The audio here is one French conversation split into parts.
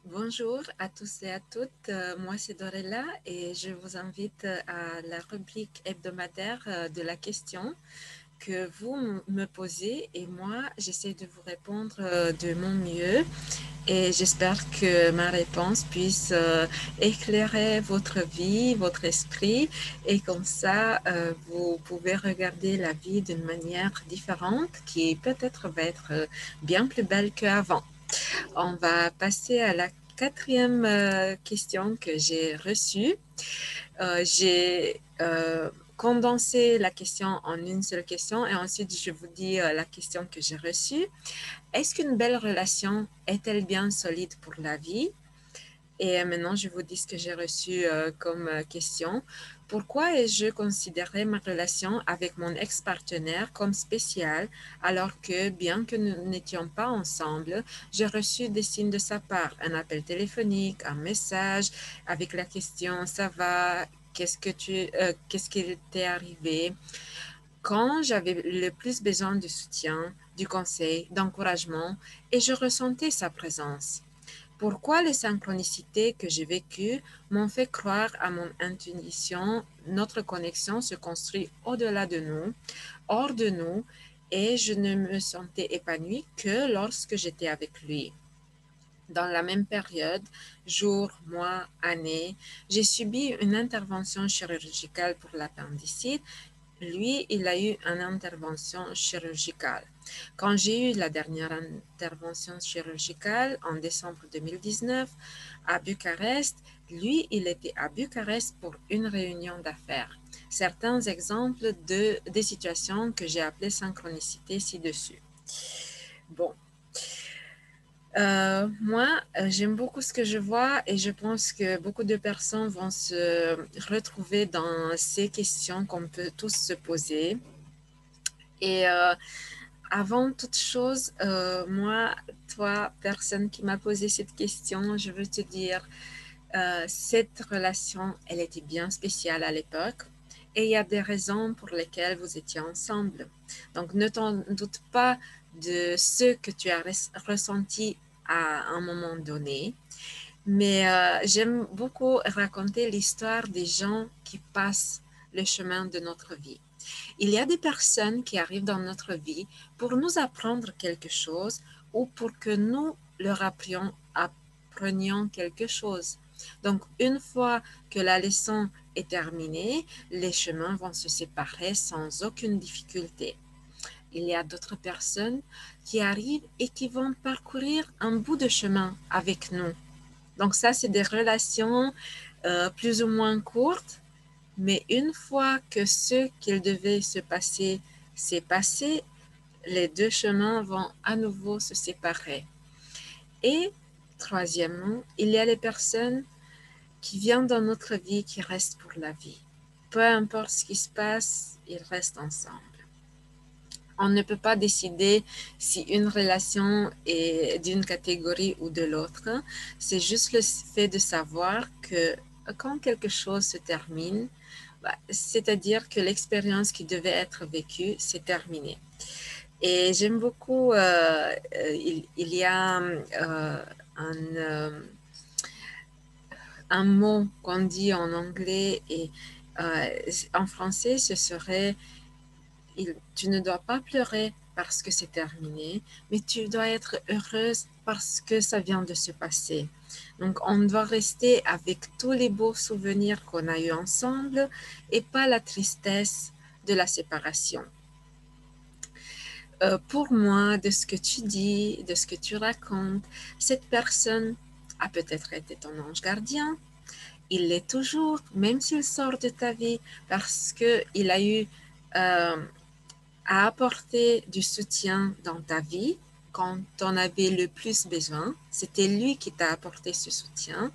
Bonjour à tous et à toutes. Moi, c'est Dorella et je vous invite à la rubrique hebdomadaire de la question que vous me posez et moi, j'essaie de vous répondre de mon mieux et j'espère que ma réponse puisse éclairer votre vie, votre esprit et comme ça, vous pouvez regarder la vie d'une manière différente qui peut-être va être bien plus belle qu'avant. On va passer à la quatrième question que j'ai reçue. J'ai condensé la question en une seule question et ensuite je vous dis la question que j'ai reçue. Est-ce qu'une belle relation est-elle bien solide pour la vie? Et maintenant, je vous dis ce que j'ai reçu comme question. Pourquoi ai-je considéré ma relation avec mon ex-partenaire comme spéciale alors que, bien que nous n'étions pas ensemble, j'ai reçu des signes de sa part, un appel téléphonique, un message avec la question «Ça va? Qu'est-ce qui t'est arrivé?» Quand j'avais le plus besoin de soutien, du conseil, d'encouragement, et je ressentais sa présence. Pourquoi les synchronicités que j'ai vécues m'ont fait croire à mon intuition, notre connexion se construit au-delà de nous, hors de nous, et je ne me sentais épanouie que lorsque j'étais avec lui. Dans la même période, jours, mois, années, j'ai subi une intervention chirurgicale pour l'appendicite. Lui, il a eu une intervention chirurgicale. Quand j'ai eu la dernière intervention chirurgicale en décembre 2019 à Bucarest, lui, il était à Bucarest pour une réunion d'affaires. Certains exemples des situations que j'ai appelées synchronicité ci-dessus. Bon, moi, j'aime beaucoup ce que je vois et je pense que beaucoup de personnes vont se retrouver dans ces questions qu'on peut tous se poser. Et avant toute chose, moi, toi, personne qui m'a posé cette question, je veux te dire, cette relation, elle était bien spéciale à l'époque et il y a des raisons pour lesquelles vous étiez ensemble. Donc, ne t'en doute pas de ce que tu as ressenti à un moment donné, mais j'aime beaucoup raconter l'histoire des gens qui passent le chemin de notre vie. Il y a des personnes qui arrivent dans notre vie pour nous apprendre quelque chose ou pour que nous leur apprenions quelque chose. Donc, une fois que la leçon est terminée, les chemins vont se séparer sans aucune difficulté. Il y a d'autres personnes qui arrivent et qui vont parcourir un bout de chemin avec nous. Donc, ça, c'est des relations plus ou moins courtes, mais une fois que ce qu'il devait se passer s'est passé, les deux chemins vont à nouveau se séparer. Et troisièmement, il y a les personnes qui viennent dans notre vie qui restent pour la vie. Peu importe ce qui se passe, ils restent ensemble. On ne peut pas décider si une relation est d'une catégorie ou de l'autre. C'est juste le fait de savoir que quand quelque chose se termine, c'est-à-dire que l'expérience qui devait être vécue, c'est terminé. Et j'aime beaucoup, il y a un mot qu'on dit en anglais et euh, en français, ce serait tu ne dois pas pleurer parce que c'est terminé, mais tu dois être heureuse parce que ça vient de se passer. Donc, on doit rester avec tous les beaux souvenirs qu'on a eus ensemble et pas la tristesse de la séparation. Pour moi, de ce que tu dis, de ce que tu racontes, cette personne a peut-être été ton ange gardien. Il l'est toujours, même s'il sort de ta vie, parce qu'il a eu à apporter du soutien dans ta vie quand tu en avais le plus besoin. C'était lui qui t'a apporté ce soutien.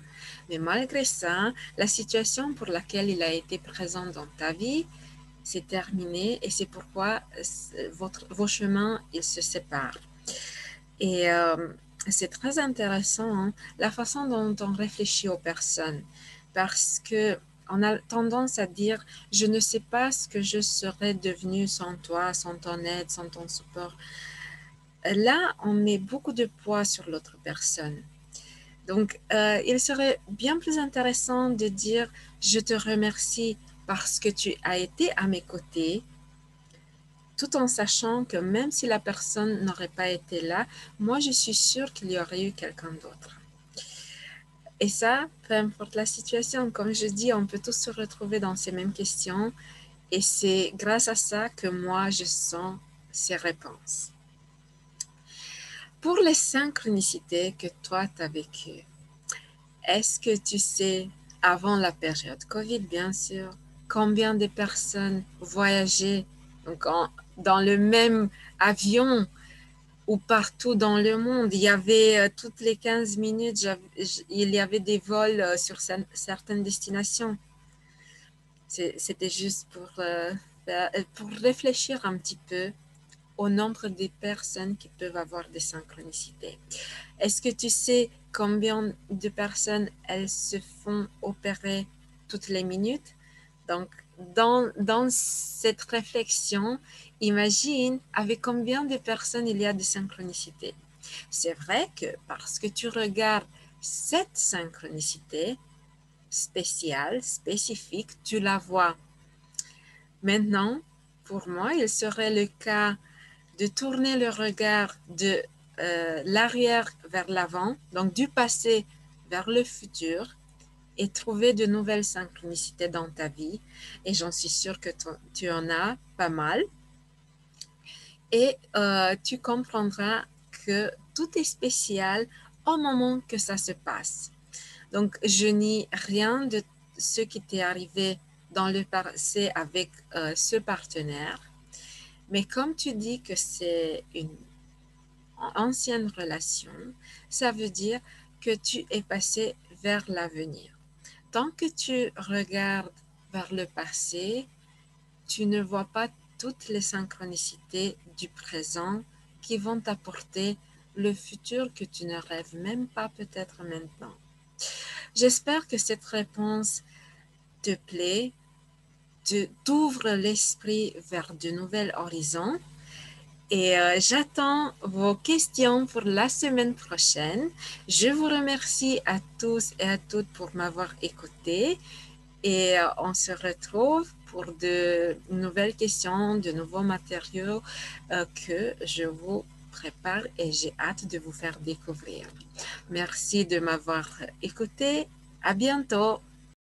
Mais malgré ça, la situation pour laquelle il a été présent dans ta vie, c'est terminé et c'est pourquoi vos chemins, ils se séparent. Et c'est très intéressant, hein, la façon dont on réfléchit aux personnes parce que on a tendance à dire je ne sais pas ce que je serais devenu sans toi, sans ton aide, sans ton support. Là, on met beaucoup de poids sur l'autre personne. Donc, il serait bien plus intéressant de dire je te remercie parce que tu as été à mes côtés, tout en sachant que même si la personne n'aurait pas été là, moi je suis sûre qu'il y aurait eu quelqu'un d'autre. Et ça, peu importe la situation, comme je dis, on peut tous se retrouver dans ces mêmes questions et c'est grâce à ça que moi je sens ces réponses. Pour les synchronicités que toi tu as vécues, est-ce que tu sais, avant la période Covid, bien sûr, combien de personnes voyageaient donc dans le même avion ou partout dans le monde? Il y avait toutes les 15 minutes, il y avait des vols sur certaines destinations. C'était juste pour réfléchir un petit peu au nombre de personnes qui peuvent avoir des synchronicités. Est-ce que tu sais combien de personnes elles se font opérer toutes les minutes? Donc, dans cette réflexion, imagine avec combien de personnes il y a de synchronicité. C'est vrai que parce que tu regardes cette synchronicité spéciale, spécifique, tu la vois. Maintenant, pour moi, il serait le cas de tourner le regard de l'arrière vers l'avant, donc du passé vers le futur, et trouver de nouvelles synchronicités dans ta vie. Et j'en suis sûre que tu en as pas mal. Et tu comprendras que tout est spécial au moment que ça se passe. Donc, je nie rien de ce qui t'est arrivé dans le passé avec ce partenaire. Mais comme tu dis que c'est une ancienne relation, ça veut dire que tu es passé vers l'avenir. Tant que tu regardes vers le passé, tu ne vois pas toutes les synchronicités du présent qui vont t'apporter le futur que tu ne rêves même pas peut-être maintenant. J'espère que cette réponse te plaît, t'ouvre l'esprit vers de nouveaux horizons. Et j'attends vos questions pour la semaine prochaine. Je vous remercie à tous et à toutes pour m'avoir écouté. Et on se retrouve pour de nouvelles questions, de nouveaux matériaux que je vous prépare et j'ai hâte de vous faire découvrir. Merci de m'avoir écouté. À bientôt.